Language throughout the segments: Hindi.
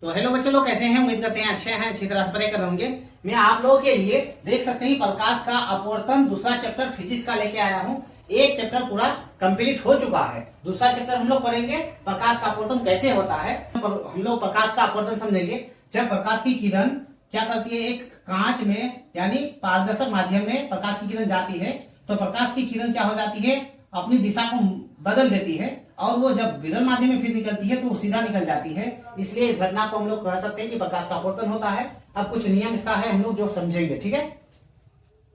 तो हेलो बच्चों लोग, कैसे हैं? उम्मीद करते हैं अच्छे हैं, अच्छी तरह से पढ़े कर होंगे। मैं आप लोगों के लिए देख सकते हैं प्रकाश का अपवर्तन दूसरा चैप्टर फिजिक्स का लेके आया हूँ। एक चैप्टर पूरा कंप्लीट हो चुका है। दूसरा चैप्टर हम लोग पढ़ेंगे प्रकाश का अपवर्तन कैसे होता है। हम लोग प्रकाश का अपवर्तन समझेंगे। जब प्रकाश की किरण क्या करती है, एक कांच में यानी पारदर्शक माध्यम में प्रकाश की किरण जाती है, तो प्रकाश की किरण क्या हो जाती है, अपनी दिशा को बदल देती है और वो जब विरल माध्यम में फिर निकलती है तो वो सीधा निकल जाती है। इसलिए इस घटना को हम लोग कह सकते हैं कि प्रकाश का अपवर्तन होता है। अब कुछ नियम इसका है, हम लोग जो समझेंगे, ठीक है।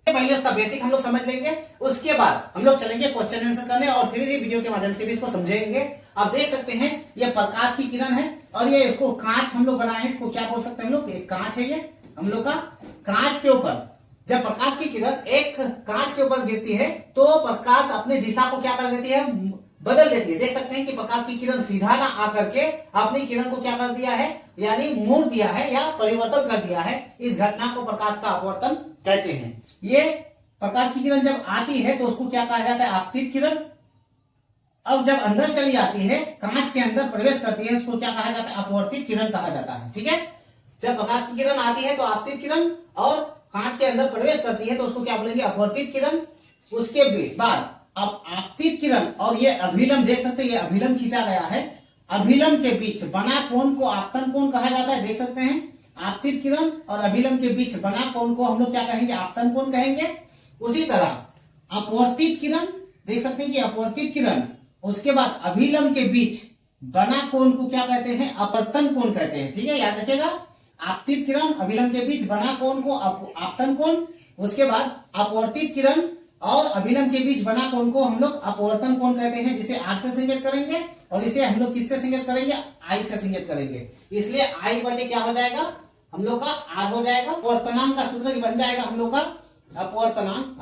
पहले इसका बेसिक हम लोग समझ लेंगे, उसके बाद हम लोग चलेंगे क्वेश्चन आंसर करने और 3D वीडियो के माध्यम से भी इसको समझेंगे। आप देख सकते हैं ये प्रकाश की किरण है और ये इसको कांच हम लोग बनाए हैं। इसको क्या बोल सकते हैं हम लोग, एक कांच है ये हम लोग का। कांच के ऊपर जब प्रकाश की किरण एक कांच के ऊपर गिरती है तो प्रकाश अपनी दिशा को क्या कर देती है, बदल देती है। देख सकते हैं कि प्रकाश की किरण सीधा ना आकर के अपनी किरण को क्या कर दिया है, यानी मोड़ दिया है या परिवर्तन कर दिया है। इस घटना को प्रकाश का अपवर्तन कहते हैं। ये प्रकाश की किरण जब आती है तो उसको क्या कहा जाता है, आपतित किरण। अब जब अंदर चली जाती है, कांच के अंदर प्रवेश करती है, उसको क्या कहा जाता है, अपवर्तित किरण कहा जाता है, ठीक है। जब प्रकाश की किरण आती है तो आपतित किरण और कांच के अंदर प्रवेश करती है तो उसको क्या बोलेंगे, अपवर्तित किरण। उसके बाद अब आपतित किरण और ये अभिलंब देख सकते हैं, ये अभिलंब खींचा गया है। अभिलंब के बीच बना कोण को आपतन कोण कहा जाता है। देख सकते हैं आपतित किरण और अभिलंब के बीच बना कोण को हम लोग क्या कहेंगे, आपतन कोण कहेंगे। उसी तरह अपवर्तित किरण देख सकते हैं कि अपवर्तित किरण, उसके बाद अभिलंब के बीच बना कोण को क्या कहते हैं, अपवर्तन कोण कहते हैं, ठीक है। याद रखिएगा, आपतित किरण अभिलंब के बीच बना कोण को आपतन कोण, उसके बाद अपवर्तित किरण और अभिलंब के बीच बना कोण को हम लोग अपवर्तन कोण कहते हैं, जिसे आर से संकेत करेंगे और इसे हम लोग किससे संकेत करेंगे, आई से संकेत करेंगे। इसलिए आई बटे क्या हो जाएगा, हम लोग का आर हो जाएगा। अपवर्तनांक का सूत्र बन जाएगा हम लोग का अपवर्तनांक।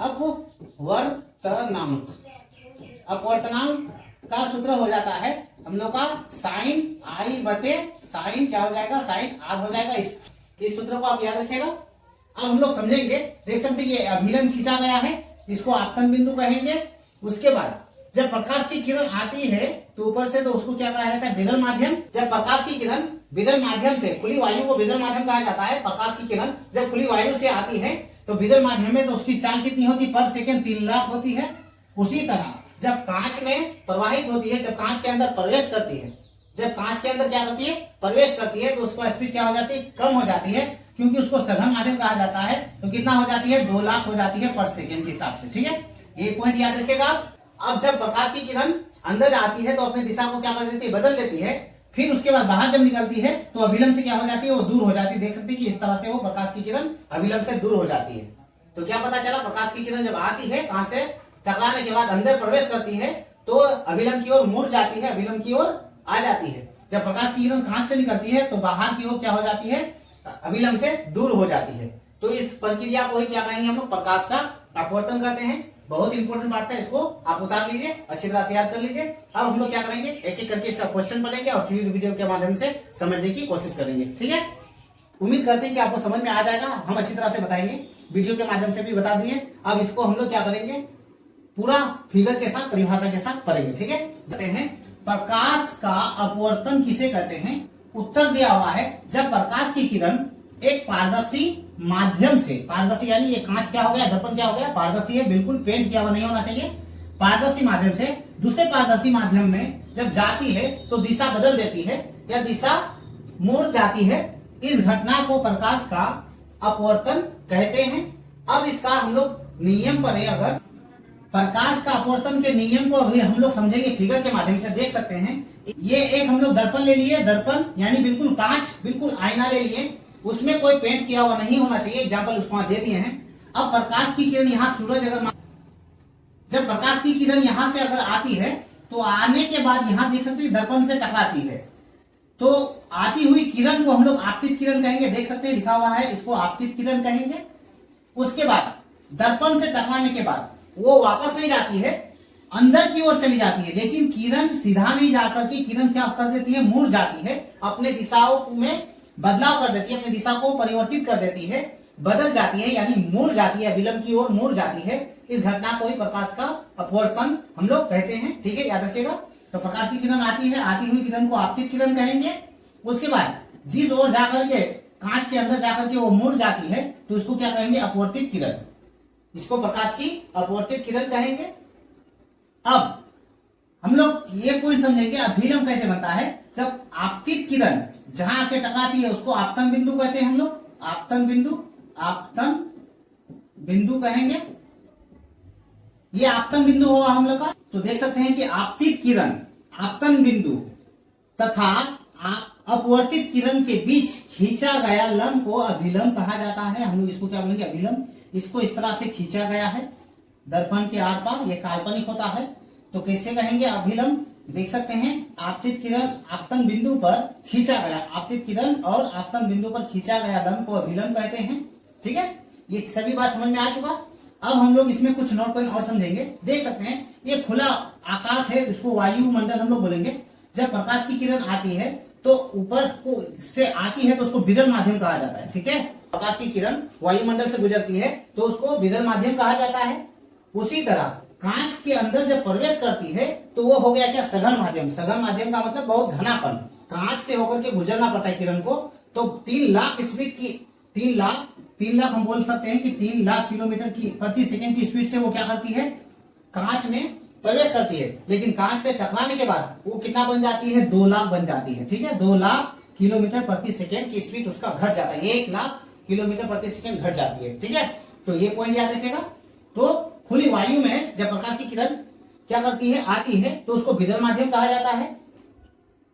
अपवर्तनांक का सूत्र हो जाता है हम लोग का साइन आई बटे साइन क्या हो जाएगा, साइन आर हो जाएगा। इस सूत्र को आप याद रखिएगा। अब हम लोग समझेंगे। देख सकते हैं ये अभिलंब खींचा गया है, इसको आपतन बिंदु कहेंगे। उसके बाद जब प्रकाश की किरण आती है तो ऊपर से, तो उसको क्या कहा जाता है, विरल माध्यम। जब प्रकाश की किरण विरल माध्यम से, खुली वायु को विरल माध्यम कहा जाता है। प्रकाश की किरण जब खुली वायु से आती है तो विरल माध्यम में तो उसकी चाल कितनी होती, पर सेकंड 3 लाख होती है। उसी तरह जब कांच में प्रवाहित होती है, जब कांच के अंदर प्रवेश करती है, जब कांच के अंदर क्या करती है, प्रवेश करती है, तो उसको स्पीड क्या हो जाती है, कम हो जाती है, क्योंकि उसको सघन माध्यम कहा जाता है। तो कितना हो जाती है, 2 लाख हो जाती है पर सेकंड के हिसाब से, ठीक है। ये पॉइंट याद रखिएगा। अब जब प्रकाश की किरण अंदर आती है तो अपनी दिशा को क्या कर देती है, बदल देती है। फिर उसके बाद बाहर जब निकलती है तो अभिलंब से क्या हो जाती है, वो दूर हो जाती है। देख सकते हैं कि इस तरह से वो प्रकाश की किरण अभिलंब से दूर हो जाती है। तो क्या पता चला, प्रकाश की किरण जब आती है, कहां से टकराने के बाद अंदर प्रवेश करती है तो अभिलंब की ओर मुड़ जाती है, अभिलंब की ओर आ जाती है। जब प्रकाश की किरण कांच से निकलती है तो बाहर की ओर क्या हो जाती है, अभिलंब से दूर हो जाती है। तो इस प्रक्रिया को ही क्या कहेंगे हम लोग, प्रकाश का अपवर्तन कहते हैं। बहुत इंपॉर्टेंट बात है, इसको आप उतार लीजिए, अच्छी तरह से याद कर लीजिए। अब हम लोग क्या करेंगे, एक एक करके इसका क्वेश्चन पढ़ेंगे और 3D वीडियो के माध्यम से समझने की कोशिश करेंगे, ठीक है। उम्मीद करते हैं कि आपको समझ में आ जाएगा। हम अच्छी तरह से बताएंगे, वीडियो के माध्यम से भी बता दिए। अब इसको हम लोग क्या करेंगे, पूरा फिगर के साथ, परिभाषा के साथ पढ़ेंगे, ठीक है। कहते हैं प्रकाश का अपवर्तन किसे कहते हैं। उत्तर दिया हुआ है, जब प्रकाश की किरण एक पारदर्शी माध्यम से, पारदर्शी यानी ये कांच क्या हो गया, दर्पण क्या हो गया, पारदर्शी है, बिल्कुल पेंट किया हुआ नहीं होना चाहिए। पारदर्शी माध्यम से दूसरे पारदर्शी माध्यम में जब जाती है तो दिशा बदल देती है या दिशा मुड़ जाती है। इस घटना को प्रकाश का अपवर्तन कहते हैं। अब इसका हम लोग नियम पढ़े, अगर प्रकाश का अपवर्तन के नियम को अभी हम लोग समझेंगे फिगर के माध्यम से। देख सकते हैं ये एक हम लोग दर्पण ले लिए, दर्पण यानी बिल्कुल कांच, बिल्कुल आईना ले लिए, उसमें कोई पेंट किया हुआ नहीं होना चाहिए। एग्जाम्पल उसको दे दिए हैं। अब प्रकाश की किरण यहाँ सूरज अगर, जब प्रकाश की किरण यहाँ से अगर आती है तो आने के बाद यहाँ देख सकते हैं दर्पण से टकराती है, तो आती हुई किरण को हम लोग आपतित किरण कहेंगे। देख सकते हैं लिखा हुआ है, इसको आपतित किरण कहेंगे। उसके बाद दर्पण से टकराने के बाद वो वापस नहीं जाती है, अंदर की ओर चली जाती है, लेकिन किरण सीधा नहीं जाकर के किरण क्या कर देती है, मुड़ जाती है, अपने दिशाओं में बदलाव कर देती है, अपनी दिशा को परिवर्तित कर देती है, बदल जाती है, यानी मुड़ जाती है, विलंब की ओर मुड़ जाती है। इस घटना को ही प्रकाश का अपवर्तन हम लोग कहते हैं, ठीक है, याद रखिएगा। तो प्रकाश की किरण आती है, आती हुई किरण को आपतित किरण कहेंगे। उसके बाद जिस ओर जाकर के कांच के अंदर जाकर के वो मुड़ जाती है तो उसको क्या कहेंगे? अपवर्तित किरण। इसको प्रकाश की अपवर्तित किरण कहेंगे। अब हम लोग ये पॉइंट समझेंगे अभिलंब कैसे बनता है। जब आपतित किरण जहां आके टकराती है उसको आपतन बिंदु कहते हैं हम लोग, आपतन बिंदु कहेंगे। ये आपतन बिंदु होगा हम लोग का। तो देख सकते हैं कि आपतित किरण, आपतन बिंदु तथा अपवर्तित किरण के बीच खींचा गया लंब को अभिलंब कहा जाता है। हम लोग इसको क्या बोलेंगे? अभिलंब। इसको इस तरह से खींचा गया है दर्पण के आर पार, ये काल्पनिक होता है तो कैसे कहेंगे? अभिलंब। देख सकते हैं आपतित किरण आपतन बिंदु पर खींचा गया, आपतित किरण और आपतन बिंदु पर खींचा गया लंब को अभिलंब कहते हैं। ठीक है, ये सभी बात समझ में आ चुका। अब हम लोग इसमें कुछ नोट पॉइंट और समझेंगे। देख सकते हैं ये खुला आकाश है, इसको वायुमंडल हम लोग बोलेंगे। जब प्रकाश की किरण आती है तो ऊपर से आती है तो उसको विरल माध्यम कहा जाता है। ठीक है, प्रकाश की किरण वायुमंडल से गुजरती है तो उसको विरल माध्यम कहा जाता है। उसी तरह कांच के अंदर जब प्रवेश करती है तो वो हो गया क्या? सघन माध्यम। सघन माध्यम का मतलब बहुत घनापन, कांच से होकर के गुजरना पड़ता है किरण को। तो 3 लाख स्पीड की 3 लाख हम बोल सकते हैं कि 3 लाख किलोमीटर की प्रति सेकंड की स्पीड से वो क्या करती है? कांच में प्रवेश करती है। लेकिन कांच से टकराने के बाद वो कितना बन जाती है? 2 लाख बन जाती है। ठीक है, 2 लाख किलोमीटर प्रति सेकंड की स्पीड उसका घट जाता है, 1 लाख किलोमीटर प्रति सेकंड घट जाती है। ठीक है, तो ये पॉइंट याद रखिएगा। तो खुली वायु में जब प्रकाश की किरण क्या करती है? आती है तो उसको विरल माध्यम कहा जाता है।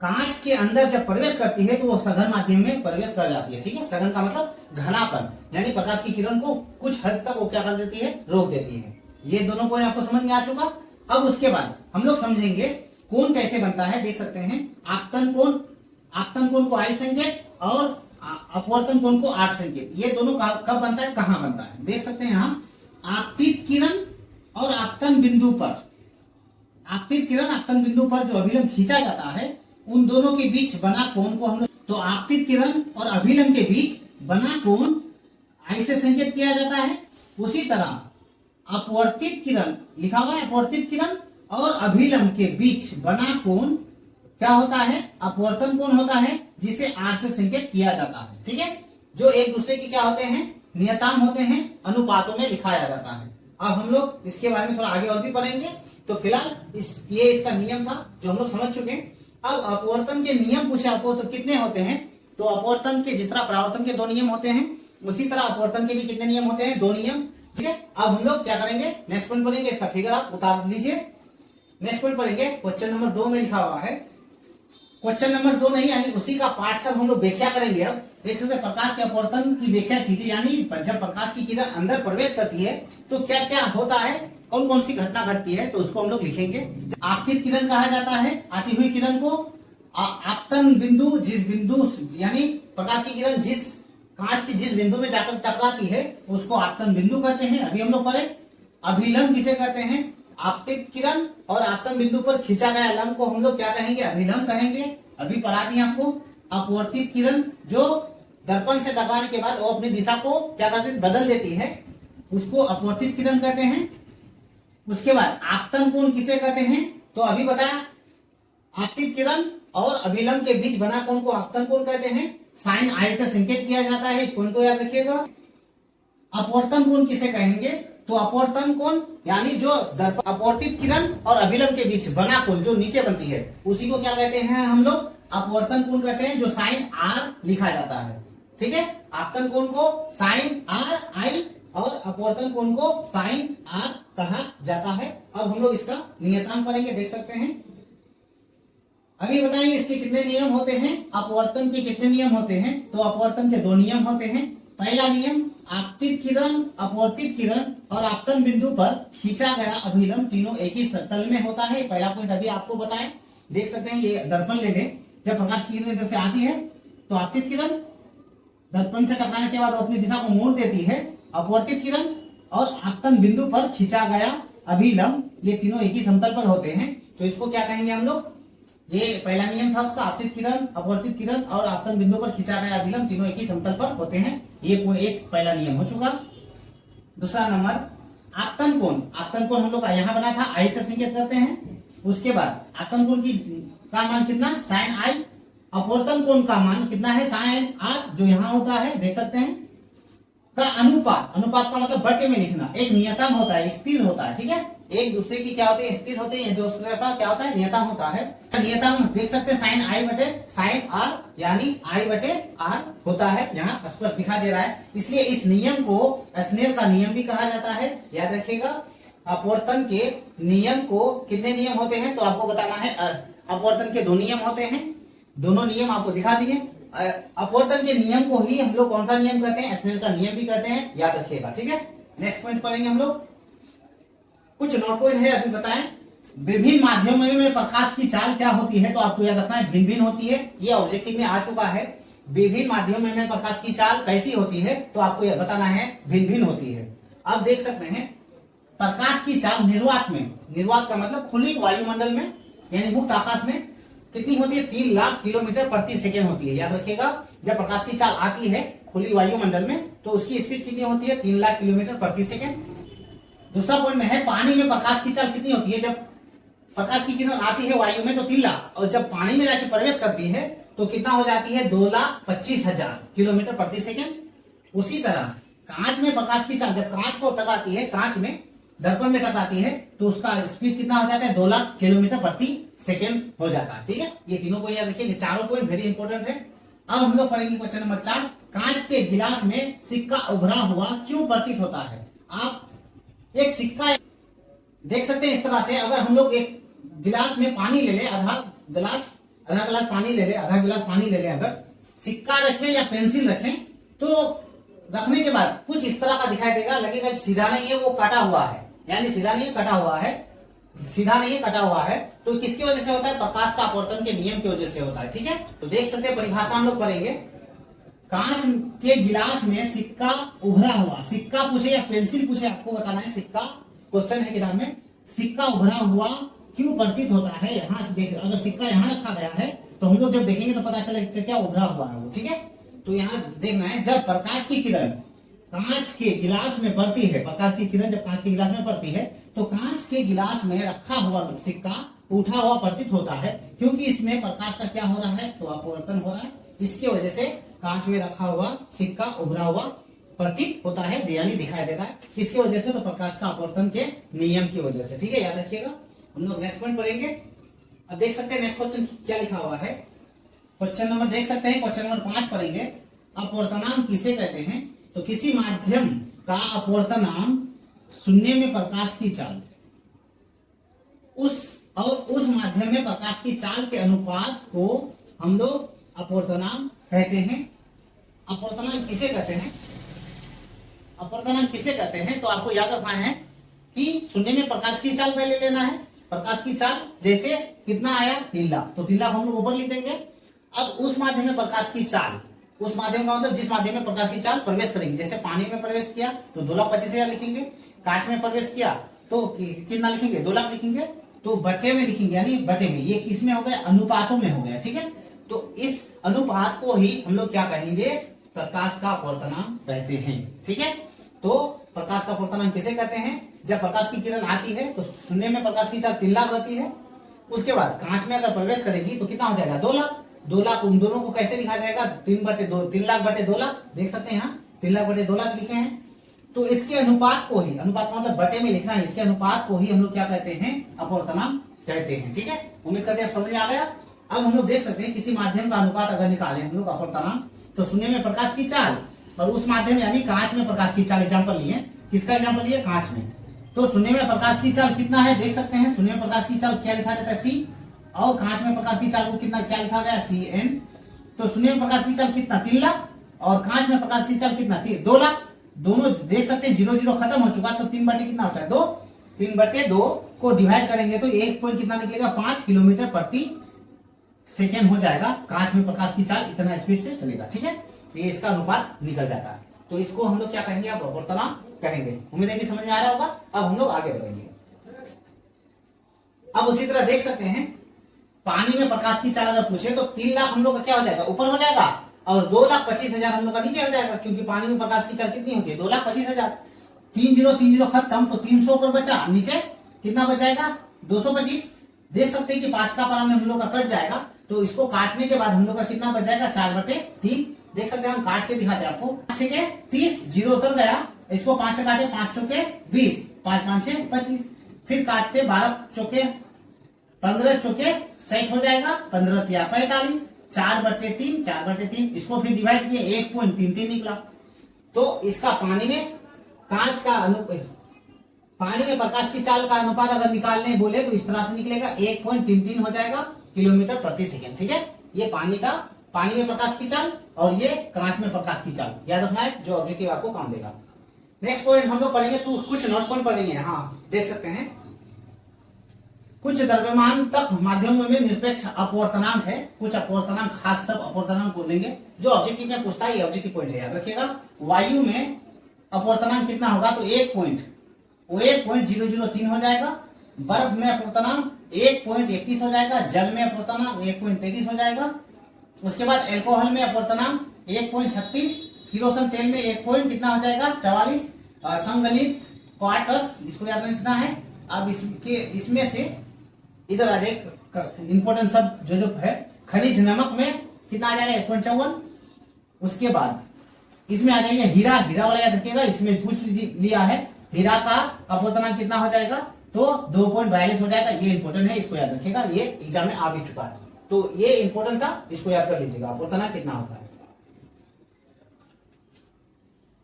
कांच के अंदर जब प्रवेश करती है तो वो सघन माध्यम में प्रवेश कर जाती है। ठीक है, सघन का मतलब घनापन, यानी प्रकाश की किरण को कुछ हद तक वो क्या कर देती है? रोक देती है। ये दोनों पॉइंट आपको समझ में आ चुका। अब उसके बाद हम लोग समझेंगे कोण कैसे बनता है। देख सकते हैं आपतन कोण को आई संकेत और अपवर्तन कोण को आर संकेत, ये दोनों कब बनता है, कहां बनता है? देख सकते हैं यहाँ आपतित किरण और आपतन बिंदु पर, आपतित किरण आपतन बिंदु पर जो अभिलंब खींचा जाता है उन दोनों के बीच बना कोण को हम लोग, तो आपतित किरण और अभिलंब के बीच बना कोण आई से संकेत किया जाता है। उसी तरह अपवर्तित किरण लिखा हुआ है, अपवर्तित किरण और अभिलंब के बीच बना कोण क्या होता है? अपवर्तन कोण होता है, जिसे आर से संकेत किया जाता है। ठीक है, जो एक दूसरे के क्या होते हैं? नियतांक होते हैं, अनुपातों में लिखाया जाता है। अब हम लोग इसके बारे में थोड़ा आगे और भी पढ़ेंगे। तो फिलहाल ये इसका नियम था जो हम लोग समझ चुके हैं। अब अपवर्तन के नियम पूछे आपको तो कितने होते हैं? तो अपवर्तन के जिस तरह परावर्तन के 2 नियम होते हैं उसी तरह अपवर्तन के भी कितने नियम होते हैं? 2 नियम। ठीक है, अब हम लोग क्या करेंगे? नेक्स्ट पॉइंट पढ़ेंगे, इसका फिगर आप उतार लीजिए। नेक्स्ट पॉइंट पढ़ेंगे, क्वेश्चन नंबर 2 में लिखा हुआ है। क्वेश्चन नंबर 2 नहीं, यानी उसी का पार्ट सब हम लोग व्याख्या करेंगे। अब देख सकते हैं प्रकाश के अपवर्तन की व्याख्या कीजिए, यानी जब प्रकाश की किरण अंदर प्रवेश करती है तो क्या क्या होता है, कौन कौन सी घटना घटती है, तो उसको हम लोग लिखेंगे। आपतित किरण कहा जाता है आती हुई किरण को। आपतन बिंदु, जिस बिंदु यानी प्रकाश की किरण जिस कांच की जिस बिंदु में जाकर टकराती है उसको आपतन बिंदु कहते हैं, अभी हम लोग पढ़े। अभिलंब किसे कहते हैं? आपतित किरण और आपतन बिंदु पर खींचा गया लंब को हम लोग क्या कहेंगे? अभिलंब कहेंगे, अभी पढ़ा दिए आपको। अपवर्तित किरण जो दर्पण से टकराने के बाद वो अपनी दिशा को क्या करती है? बदल देती है, उसको अपवर्तित किरण कहते हैं। उसके बाद आपतन कोण किसे कहते हैं? तो अभी बताया, आपतित किरण और अभिलंब के बीच बना कोण को आपतन कोण कहते हैं। साइन आई से संकेत किया जाता है, इस कोण को याद रखिएगा। अपवर्तन कोण किसे कहेंगे? तो अपवर्तन कोण यानी जो अपवर्तित किरण और अभिलंब के बीच बना कोण जो नीचे बनती है उसी को क्या कहते हैं हम लोग? अपवर्तन कोण कहते हैं, जो साइन आर लिखा जाता है। ठीक है, आपतन कोण को साइन आर आई और अपवर्तन कोण को साइन आर कहा जाता है। अब हम लोग इसका नियतांक पढ़ेंगे, देख सकते हैं। अभी बताएंगे इसके कितने नियम होते हैं, अपवर्तन के कितने नियम होते हैं। तो अपवर्तन के 2 नियम होते हैं। पहला नियम, आपतित किरण, अपवर्तित किरण और आपतन बिंदु पर खींचा गया अभिलंब तीनों एक ही तल में होता है। पहला पॉइंट अभी आपको बताएं, देख सकते हैं। ये दर्पण ले लें, जब प्रकाश की किरण इधर से आती है तो आपतित किरण दर्पण से टकराने के बाद अपनी दिशा को मोड़ देती है। अपवर्तित किरण और आपतन बिंदु पर खींचा गया अभिलंब ये तीनों एक ही समतल पर होते हैं। तो इसको क्या कहेंगे हम लोग? ये पहला नियम था उसका, आपतित किरण, अपवर्तित किरण और आपतन बिंदु पर खींचा गया अभिलंब तीनों एक ही समतल पर होते हैं। ये एक पहला नियम हो चुका। दूसरा नंबर, आपतन कोण। आपतन कोण हम लोग यहाँ बना था, आई से संकेत करते हैं। उसके बाद आपतन कोण की का मान कितना? साइन आई। अपवर्तन कोण का मान कितना है साइन आर, जो यहाँ होता है देख सकते हैं, का अनुपात, अनुपात का मतलब बटे में लिखना, एक नियतांक होता है, स्थिर होता है, ठीक है, एक दूसरे की क्या होते हैं, स्थिर होते हैं, दूसरे का क्या होता है, नियतांक होता है। नियतांक देख सकते हैं साइन आई बटे साइन आर, यानी आई बटे आर होता है, यहाँ स्पष्ट दिखा दे रहा है। इसलिए इस नियम को स्नेल का नियम भी कहा जाता है, याद रखिएगा। अपवर्तन के नियम को कितने नियम होते हैं तो आपको बताना है, अपवर्तन के 2 नियम होते हैं, दोनों नियम आपको दिखा दिए। अपवर्तन के नियम को ही हम लोग कौन सा नियम कहते हैं, स्नेल का नियम भी कहते हैं, याद रखिएगा, ठीक है। नेक्स्ट पॉइंट पढ़ेंगे हम लोग, कुछ नोट पॉइंट है अभी बताएं। विभिन्न माध्यमों में प्रकाश की चाल क्या होती है तो आपको याद रखना है भिन्न भिन्न होती है, ये ऑब्जेक्टिव में आ चुका है। विभिन्न माध्यमों में प्रकाश की चाल कैसी होती है तो आपको यह बताना है भिन्न भिन्न होती है। अब देख सकते हैं प्रकाश की चाल निर्वात में, निर्वात का मतलब खुली वायुमंडल में यानी मुक्त आकाश में कितनी होती है, 3 लाख किलोमीटर प्रति सेकेंड होती है, याद रखिएगा। जब प्रकाश की चाल आती है खुली वायुमंडल में तो उसकी स्पीड कितनी होती है, 3 लाख किलोमीटर प्रति सेकेंड। दूसरा पॉइंट में है पानी में प्रकाश की चाल कितनी होती है, जब प्रकाश की किरण आती है वायु में तो 3 लाख, और जब पानी में जाके प्रवेश करती है तो कितना हो जाती है, 2,25,000 किलोमीटर प्रति सेकेंड। उसी तरह कांच में प्रकाश की चाल जब कांच को टकराती है, कांच में दर्पण में टकराती है तो उसका स्पीड कितना हो जाता है, 2 लाख किलोमीटर प्रति सेकेंड हो जाता है, ठीक है। ये तीनों को याद रखिए, चारों पॉइंट वेरी इंपॉर्टेंट है। अब हम लोग पढ़ेंगे क्वेश्चन नंबर 4, कांच के गिलास में सिक्का उभरा हुआ क्यों प्रतीत होता है। आप एक सिक्का देख सकते हैं इस तरह से, अगर हम लोग एक गिलास में पानी ले ले, आधा गिलास पानी ले ले, आधा गिलास पानी ले ले, अगर सिक्का रखें या पेंसिल रखें तो रखने के बाद कुछ इस तरह का दिखाई देगा, लगेगा सीधा नहीं है, वो कटा हुआ है, यानी सीधा नहीं है कटा हुआ है, सीधा नहीं है कटा हुआ है। तो किसकी वजह से होता है, प्रकाश का अपवर्तन के नियम की वजह से होता है, ठीक है। तो देख सकते हैं परिभाषा हम लोग पढ़ेंगे, कांच के गिलास में सिक्का उभरा हुआ, सिक्का पूछे या पेंसिल पूछे आपको बताना है, सिक्का क्वेश्चन है किताब में, सिक्का उभरा हुआ क्यों प्रतीत होता है। यहाँ से देख, अगर सिक्का यहाँ रखा गया है तो हम लोग जब देखेंगे तो पता चलेगा क्या उभरा हुआ है वो, ठीक है। तो यहाँ देखना है जब प्रकाश की किरण कांच के गिलास में पड़ती है, प्रकाश की किरण जब कांच के गिलास में पड़ती है तो कांच के गिलास में रखा हुआ सिक्का उठा हुआ प्रतीत होता है, क्योंकि इसमें प्रकाश का क्या हो रहा है, तो अपवर्तन हो रहा है। इसकी वजह से कांच में रखा हुआ सिक्का उभरा हुआ प्रतीत होता है, यानी दिखाई देता है। किसकी वजह से, तो प्रकाश का अपवर्तन के नियम की वजह से, ठीक है, याद रखिएगा। हम लोग नेक्स्ट पॉइंट पढ़ेंगे। अब देख सकते हैं नेक्स्ट क्वेश्चन क्या लिखा हुआ है, क्वेश्चन नंबर देख सकते हैं, क्वेश्चन नंबर 5 पढ़ेंगे। अपवर्तनांक किसे कहते हैं, तो किसी माध्यम का अपवर्तनांक शून्य में प्रकाश की चाल उस माध्यम में प्रकाश की चाल के अनुपात को हम लोग अपवर्तनांक कहते हैं। अपवर्तनांक किसे कहते हैं, अपवर्तनांक किसे कहते हैं, तो आपको याद रखना है कि शून्य में प्रकाश की चाल पहले लेना है। प्रकाश की चाल जैसे कितना आया, 3 लाख, तो 3 लाख हम लोग ऊपर लिख देंगे। अब उस माध्यम में प्रकाश की चाल, उस माध्यम का मतलब जिस माध्यम में प्रकाश की चाल प्रवेश करेंगे, जैसे पानी में प्रवेश किया तो 2,25,000 लिखेंगे, कांच में प्रवेश किया तो कितना लिखेंगे, 2 लाख लिखेंगे, तो बटे में लिखेंगे, यानी बटे में, ये किस में हो गया, अनुपातों में हो गया, ठीक है। तो इस अनुपात को ही हम लोग क्या कहेंगे, प्रकाश का अपवर्तनांक कहते हैं, ठीक है। तो प्रकाश का अपवर्तनांक किसे कहते हैं, जब प्रकाश की किरण आती है तो शून्य में प्रकाश की चाल 3 लाख रहती है, उसके बाद कांच में अगर प्रवेश करेगी तो कितना हो जाएगा, 2 लाख। 2 लाख, उन दोनों को कैसे लिखा जाएगा, 3 लाख बटे 2 लाख, देख सकते हैं यहाँ 3 लाख बटे 2 लाख लिखे हैं। तो इसके अनुपात को ही, अनुपात मतलब बटे में लिखना है, इसके अनुपात को ही हम लोग क्या कहते हैं, अपवर्तनांक कहते हैं, ठीक है। उम्मीद करते हैं आप समझ में आ गया। अब हम लोग देख सकते हैं किसी माध्यम का अनुपात अगर निकाले हम लोग अपवर्तनांक, तो शून्य में प्रकाश की चाल और उस माध्यम यानी कांच में प्रकाश की चाल, एग्जाम्पल लिए, किसका एग्जाम्पल लिए, कांच में, तो शून्य में प्रकाश की चाल कितना है, देख सकते हैं शून्य में प्रकाश की चाल क्या लिखा जाता है, C, और कांच में प्रकाश की चाल को कितना क्या लिखा गया, CN। तो शून्य में प्रकाश की चाल कितना, 3 लाख, और कांच में प्रकाश की चाल कितना, 2 लाख। दोनों देख सकते हैं 0 0 खत्म हो चुका, तो 3 बटे कितना होता है, 2, 3 बटे 2 को डिवाइड करेंगे तो एक पॉइंट कितना निकलेगा, 5 किलोमीटर प्रति सेकेंड हो जाएगा। कांच में प्रकाश की चाल इतना स्पीड से चलेगा, ठीक है, ये इसका अनुपात निकल जाता है। तो इसको हम लोग क्या कहेंगे, अब अपवर्तनांक कहेंगे। उम्मीद है कि समझ में आ रहा होगा। अब हम लोग आगे बढ़ेंगे। अब उसी तरह देख सकते हैं पानी में प्रकाश की चाल अगर पूछे तो 3 लाख हम लोग का क्या हो जाएगा, ऊपर हो जाएगा, और 2,25,000 हम लोग का नीचे हो जाएगा, क्योंकि पानी में प्रकाश की चाल कितनी होती है, 2,25,000। 3 0 खत्म, तो 300 ऊपर बचा, नीचे कितना बचाएगा, 225। देख सकते हैं कि 5 का पारा में हम लोग का कट जाएगा, तो इसको काटने के बाद हम लोग का कितना बच जाएगा 4/3। देख सकते हैं, हम काट के दिखाते हैं आपको। 5 छके 30, 0 उतर गया। इसको 5 से काटे, 5 चौके 20, 5 5 6 25। फिर काटते 12 चौके 15 चौके 60 हो जाएगा, 15 तिया 45, 4/3, 4/3। इसको फिर डिवाइड किए 1.33 निकला। तो इसका पानी में कांच का पानी में प्रकाश की चाल का अनुपात अगर निकालने बोले तो इस तरह से निकलेगा, 1.33 हो जाएगा किलोमीटर प्रति सेकेंड। ठीक है, ये पानी में प्रकाश की चाल और ये कांच में प्रकाश की चाल याद रखना है, जो ऑब्जेक्टिव आपको काम देगा। नेक्स्ट पॉइंट हम लोग पढ़ेंगे, तो कुछ नोट पॉइंट पढ़ेंगे। हाँ, देख सकते हैं, कुछ द्रव्यमान तक माध्यमों में निरपेक्ष अपवर्तनांक है, कुछ अपवर्तनांक खास सब अपवर्तनांक को लेंगे जो ऑब्जेक्टिव में पूछता है। ये ऑब्जेक्टिव पॉइंट है, याद रखिएगा। वायु में अपवर्तनांक कितना होगा, तो 1.003 हो जाएगा। बर्फ में अपवर्तनांक 1.31 हो जाएगा। जल में अपवर्तनांक 1.33 हो जाएगा। उसके बाद अल्कोहल में अपवर्तनांक 1.36, किरोसिन तेल में 1 पॉइंट कितना हो जाएगा 44। संगलित क्वार्टर्स, इसको याद रखना है। अब इसमें से इधर आ जाए इंपोर्टेंट सब जो है। खनिज नमक में कितना आ जाएगा 1.54। उसके बाद इसमें आ जाएगा हीरा वाला याद रखिएगा, इसमें पूछ लिया है। हीरा का अपवर्तनांक कितना हो जाएगा, तो 2.42 हो जाएगा। ये इंपोर्टेंट है, इसको याद रखिएगा, ये एग्जाम में आ भी चुका है, तो ये इंपोर्टेंट था, इसको याद कर लीजिएगा अपवर्तनांक कितना होता है।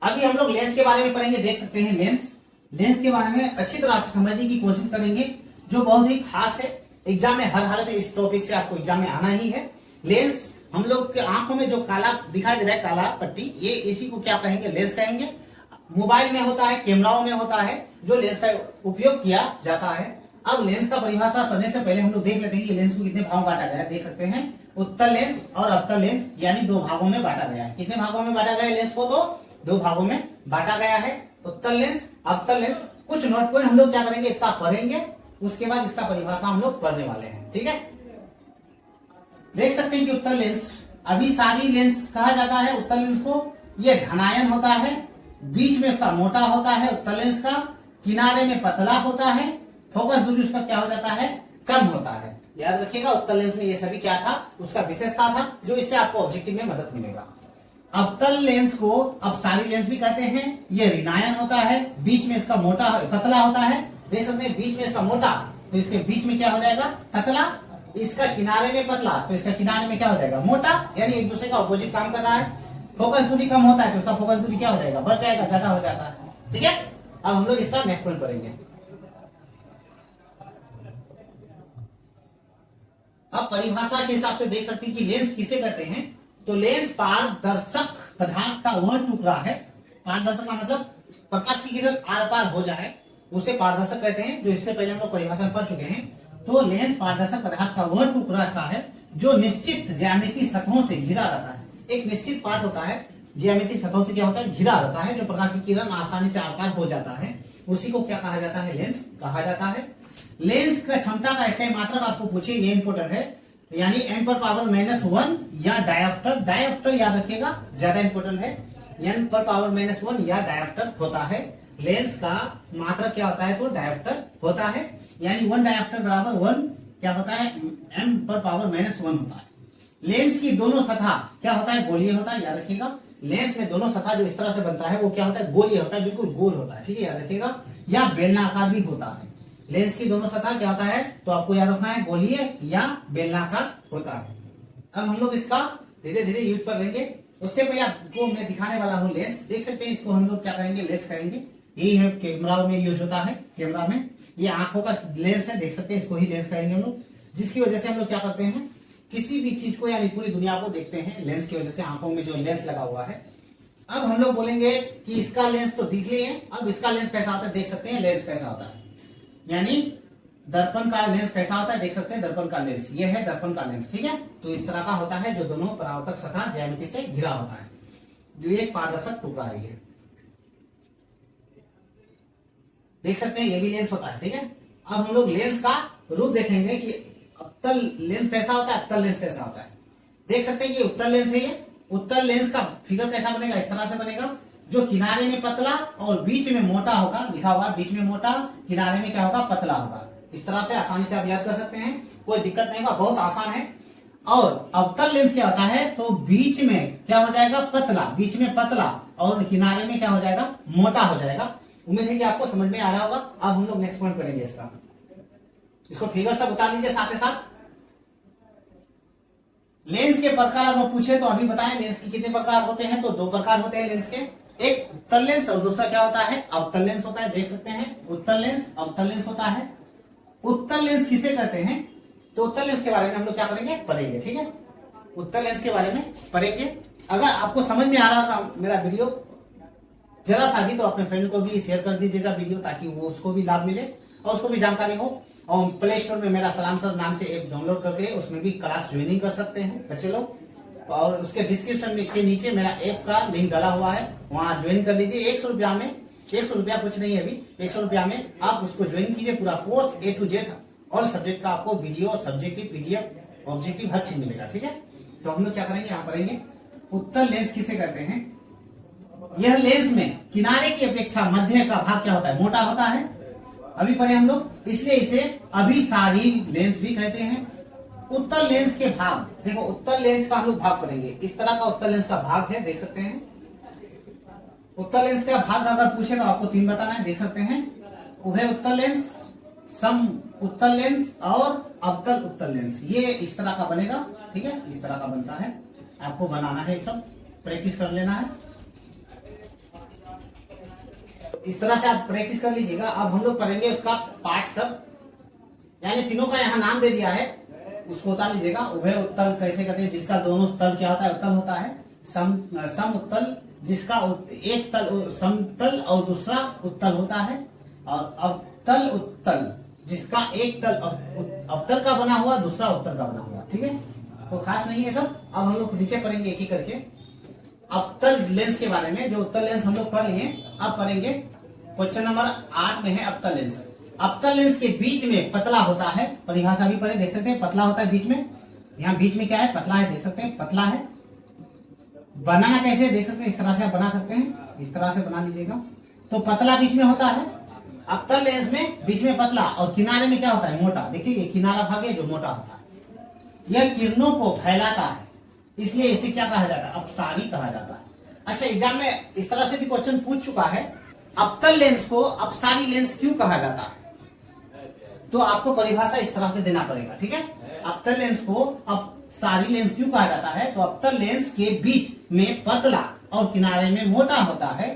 अभी हम लोग लेंस के बारे में पढ़ेंगे। देख सकते हैं लेंस के बारे में अच्छी तरह से समझने की कोशिश करेंगे, जो बहुत ही खास है। एग्जाम में हर हालत इस टॉपिक से आपको एग्जाम में आना ही है। लेंस, हम लोग के आंखों में जो काला दिखाई दे रहा है, काला पट्टी, ये इसी को क्या कहेंगे, लेंस कहेंगे। मोबाइल में होता है, कैमराओं में होता है, जो लेंस का उपयोग किया जाता है। अब लेंस का परिभाषा करने से पहले हम लोग देख लेते हैं कि लेंस को कितने भागों में बांटा गया है। देख सकते हैं, उत्तल लेंस और अवतल लेंस, यानी 2 भागों में बांटा गया है। कितने भागों में बांटा गया है लेंस को, तो 2 भागों में बांटा गया है, उत्तल लेंस, अवतल लेंस। कुछ नोट पॉइंट हम लोग क्या करेंगे, इसका पढ़ेंगे, उसके बाद इसका परिभाषा हम लोग पढ़ने वाले हैं। ठीक है, देख सकते हैं कि उत्तल लेंस, अभी सारी लेंस कहा जाता है उत्तल लेंस को। ये घनायन होता है, बीच में उसका मोटा होता है उत्तल लेंस का, किनारे में पतला होता है, फोकस दूरी उसका क्या हो जाता है, कम होता है। याद रखिएगा, उत्तल लेंस में ये सभी क्या था, उसका विशेषता था, जो इससे आपको ऑब्जेक्टिव में मदद मिलेगा। अवतल लेंस को अब सारी लेंस भी कहते हैं। ये ऋणायन होता है, बीच में इसका मोटा पतला होता है। देख सकते हैं, बीच में इसका मोटा, तो इसके बीच में क्या हो जाएगा, पतला। इसका किनारे में पतला, तो इसका किनारे में क्या हो जाएगा, मोटा, यानी एक दूसरे का अपोजिट काम कर रहा है। फोकस दूरी कम होता है, तो इसका फोकस दूरी क्या हो जाएगा, बढ़ जाएगा, ज्यादा हो जाता है। ठीक है, अब हम लोग इसका नेक्स्ट पॉइंट पढ़ेंगे। अब परिभाषा के हिसाब से देख सकते हैं कि लेंस किसे कहते हैं, तो लेंस पारदर्शक पदार्थ का वह टुकड़ा है। पारदर्शक का मतलब प्रकाश की किरण आर पार हो जाए, उसे पारदर्शक कहते हैं, जो इससे पहले हम लोग परिभाषा पढ़ चुके हैं। तो लेंस पारदर्शक पदार्थ का वह टुकड़ा सा है जो निश्चित ज्यामितीय सतहों से घिरा रहता है। एक निश्चित पार्ट होता है, ज्यामितीय सतहों से क्या होता है, घिरा रहता है, जो प्रकाश की किरण आसानी से आर पार हो जाता है, उसी को क्या कहा जाता है, लेंस कहा जाता है। लेंस का क्षमता का ऐसे मात्रक आपको पूछे, ये इंपोर्टेंट है, यानी n⁻⁻⁻1 या डायफ्टर याद रखिएगा, ज्यादा इंपोर्टेंट है। n⁻⁻⁻1 या डायफ्टर होता है। लेंस का मात्रक क्या होता है, तो डायफ्टर होता है, यानी 1 डायफ्टर बराबर 1 क्या होता है, m⁻⁻1 होता है। लेंस की दोनों सतह क्या होता है, गोलीय होता है, याद रखिएगा। लेंस में दोनों सतह जो इस तरह से बनता है वो क्या होता है, गोलीय होता है, बिल्कुल गोल होता है। ठीक है, याद रखिएगा, या बेलनाकार भी होता है। लेंस की दोनों सतह क्या होता है, तो आपको याद रखना है, गोलीय या बेलनाकार होता है। अब हम लोग इसका धीरे धीरे यूज कर लेंगे। उससे पहले आपको मैं दिखाने वाला हूँ लेंस। देख सकते हैं, इसको हम लोग क्या कहेंगे, लेंस कहेंगे। यही है, कैमरा में यूज होता है। कैमरा में ये आंखों का लेंस है, देख सकते हैं, इसको ही लेंस कहेंगे हम लोग, जिसकी वजह से हम लोग क्या करते हैं, किसी भी चीज को यानी पूरी दुनिया को देखते हैं लेंस की वजह से, आंखों में जो लेंस लगा हुआ है। अब हम लोग बोलेंगे कि इसका लेंस तो दिख लिए हैं, अब इसका लेंस कैसा होता है, देख सकते हैं लेंस कैसा होता है, यानी दर्पण का लेंस कैसा होता है, देख सकते हैं दर्पण का लेंस, ये है दर्पण का लेंस। ठीक है, तो इस तरह का होता है, जो दोनों परावर्तक सतह ज्यामिति से घिरा होता है, जो एक पारदर्शक टुकड़ा है। देख सकते हैं, ये भी लेंस होता है। ठीक है, अब हम लोग लेंस का रूप देखेंगे कि उत्तल लेंस कैसा होता है, अवतल लेंस कैसा होता है। देख सकते हैं कि उत्तल लेंस है ये। उत्तल लेंस का फिगर कैसा बनेगा, इस तरह से बनेगा, जो किनारे में पतला और बीच में मोटा होगा, लिखा हुआ बीच में मोटा, किनारे में क्या होगा, पतला होगा। इस तरह से आसानी से आप याद कर सकते हैं, कोई दिक्कत नहीं होगा, बहुत आसान है। और अवतल लेंस क्या होता है, तो बीच में क्या हो जाएगा, पतला, बीच में पतला और किनारे में क्या हो जाएगा, मोटा हो जाएगा। उम्मीद है कि आपको समझ में आ रहा होगा। अब हम लोग नेक्स्ट पॉइंट करेंगे इसका, इसको फिगर सब उतार लीजिए साथ ही साथ। लेंस के प्रकार अगर पूछे तो अभी बताएं, लेंस के कितने प्रकार होते हैं, तो 2 प्रकार होते हैं लेंस के, एक उत्तल लेंस और दूसरा क्या होता है, अवतल लेंस होता है। देख सकते हैं उत्तल लेंस, अवतल लेंस होता है। उत्तल लेंस किसे कहते हैं, तो उत्तल लेंस के बारे में हम लोग क्या करेंगे, पढ़ेंगे, ठीक है। उत्तल लेंस के बारे में पढ़ेंगे। अगर आपको समझ में आ रहा था मेरा वीडियो जरा सा भी, तो अपने फ्रेंड को भी शेयर कर दीजिएगा वीडियो, ताकि वो उसको भी लाभ मिले और उसको भी जानकारी हो। और प्ले स्टोर में मेरा सलाम सर नाम से ऐप डाउनलोड करके उसमें भी क्लास ज्वाइनिंग कर सकते हैं बच्चे लोग। और उसके डिस्क्रिप्शन में के नीचे मेरा ऐप का लिंक डाला हुआ है, वहां ज्वाइन कर लीजिए। 100 रुपया में, 100 रुपया कुछ नहीं है अभी, 100 रुपया में आप उसको ज्वाइन कीजिए। पूरा course A to Z all subject का आपको वीडियो, सब्जेक्टिव, PDF, ऑब्जेक्टिव हर चीज मिलेगा, ठीक है। तो हम लोग क्या करेंगे, यहाँ पढ़ेंगे उत्तल लेंस किसे कहते हैं। यह लेंस में किनारे की अपेक्षा मध्य का भाग क्या होता है, मोटा होता है। अभी पढ़े हम लोग, इसलिए इसे अभिसारी लेंस भी कहते हैं। उत्तल लेंस के भाग, देखो उत्तल लेंस का हम लोग भाग पढ़ेंगे। इस तरह का उत्तल लेंस का भाग है, देख सकते हैं। उत्तल लेंस का भाग अगर पूछेगा आपको 3 बताना है, देख सकते हैं। उभय उत्तल लेंस, सम उत्तल लेंस और अवतल उत्तल लेंस। ये इस तरह का बनेगा, ठीक है, इस तरह का बनता है। आपको बनाना है, सब प्रैक्टिस कर लेना है। इस तरह से आप प्रैक्टिस कर लीजिएगा। अब हम लोग पढ़ेंगे उसका पार्ट सब, यानी तीनों का यहाँ नाम दे दिया है, उसको उतार लीजिएगा। उभय उत्तल कैसे कहते हैं, जिसका दोनों तल क्या होता है, उत्तल होता है। सम उत्तल, जिसका एक तल समतल और दूसरा उत्तल होता है। और अवतल उत्तल, जिसका एक तल अवतल का बना हुआ, दूसरा उत्तल का बना हुआ, ठीक है। तो खास नहीं है सब। अब हम लोग नीचे पढ़ेंगे एक ही करके अवतल लेंस के बारे में। जो उत्तल लेंस हम लोग पढ़ लिए, अब पढ़ेंगे क्वेश्चन नंबर 8 में है अवतल लेंस। अवतल लेंस के बीच में पतला होता है, परिभाषा भी पढ़े, देख सकते हैं पतला होता है बीच में। यहाँ बीच में क्या है, पतला है, देख सकते हैं पतला है। बनाना कैसे, देख सकते हैं, इस तरह से आप बना सकते हैं, इस तरह से बना लीजिएगा। तो पतला बीच में होता है अवतल लेंस में, बीच में पतला और किनारे में क्या होता है, मोटा। देखिए ये किनारा भाग है जो मोटा होता है। यह किरणों को फैलाता है, इसलिए इसे क्या कहा जाता है, अपसारी कहा जाता है। अच्छा, एग्जाम में इस तरह से भी क्वेश्चन पूछ चुका है, अवतल लेंस को अपसारी लेंस क्यों कहा जाता है। तो आपको परिभाषा इस तरह से देना पड़ेगा, ठीक है। अवतल लेंस को अपसारी लेंस क्यों कहा जाता है, तो अवतल लेंस के बीच में पतला और किनारे में मोटा होता है,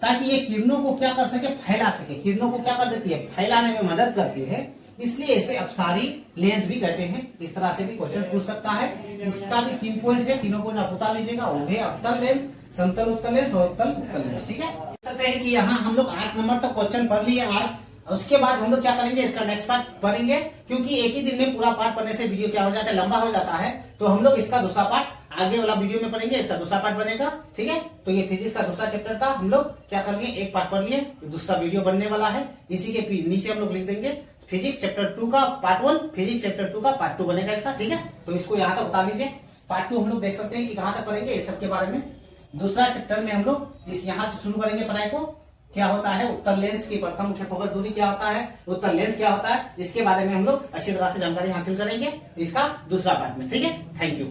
ताकि ये किरणों को क्या कर सके, फैला सके। किरणों को क्या कर देती है, फैलाने में मदद करती है, इसलिए इसे अपसारी लेंस भी कहते हैं। इस तरह से भी क्वेश्चन पूछ सकता है। इसका भी 3 पॉइंट है, तीनों पॉइंट आप उतार लीजिएगा। उभय अवतल लेंस, समतल उत्तल लेंस और उत्तल उत्तल लेंस, ठीक है। सकते हैं कि यहाँ हम लोग 8 नंबर तक क्वेश्चन पढ़ लिए आज। उसके बाद हम लोग क्या करेंगे, इसका नेक्स्ट पार्ट पढ़ेंगे, क्योंकि एक ही दिन में पूरा पार्ट पढ़ने से वीडियो क्या हो जाता है, लंबा हो जाता है। तो हम लोग इसका दूसरा पार्ट आगे वाला वीडियो में पढ़ेंगे, इसका दूसरा पार्ट बनेगा, ठीक है। तो ये फिजिक्स का दूसरा चैप्टर का हम लोग क्या करेंगे, एक पार्ट पढ़ लिए, दूसरा वीडियो बनने वाला है। इसी के नीचे हम लोग लिख देंगे फिजिक्स चैप्टर 2 का पार्ट 1, फिजिक्स चैप्टर 2 का पार्ट 2 बनेगा इसका, ठीक है। तो इसको यहाँ तक बता लीजिए। पार्ट 2 हम लोग देख सकते हैं कि कहाँ तक पढ़ेंगे, इस सब के बारे में। दूसरा चैप्टर में हम लोग इस यहाँ से शुरू करेंगे पढ़ाई को। क्या होता है उत्तल लेंस की प्रथम मुख्य फोकस दूरी क्या होता है, उत्तल लेंस क्या होता है, इसके बारे में हम लोग अच्छी तरह से जानकारी हासिल करेंगे इसका दूसरा पार्ट में, ठीक है। Thank you.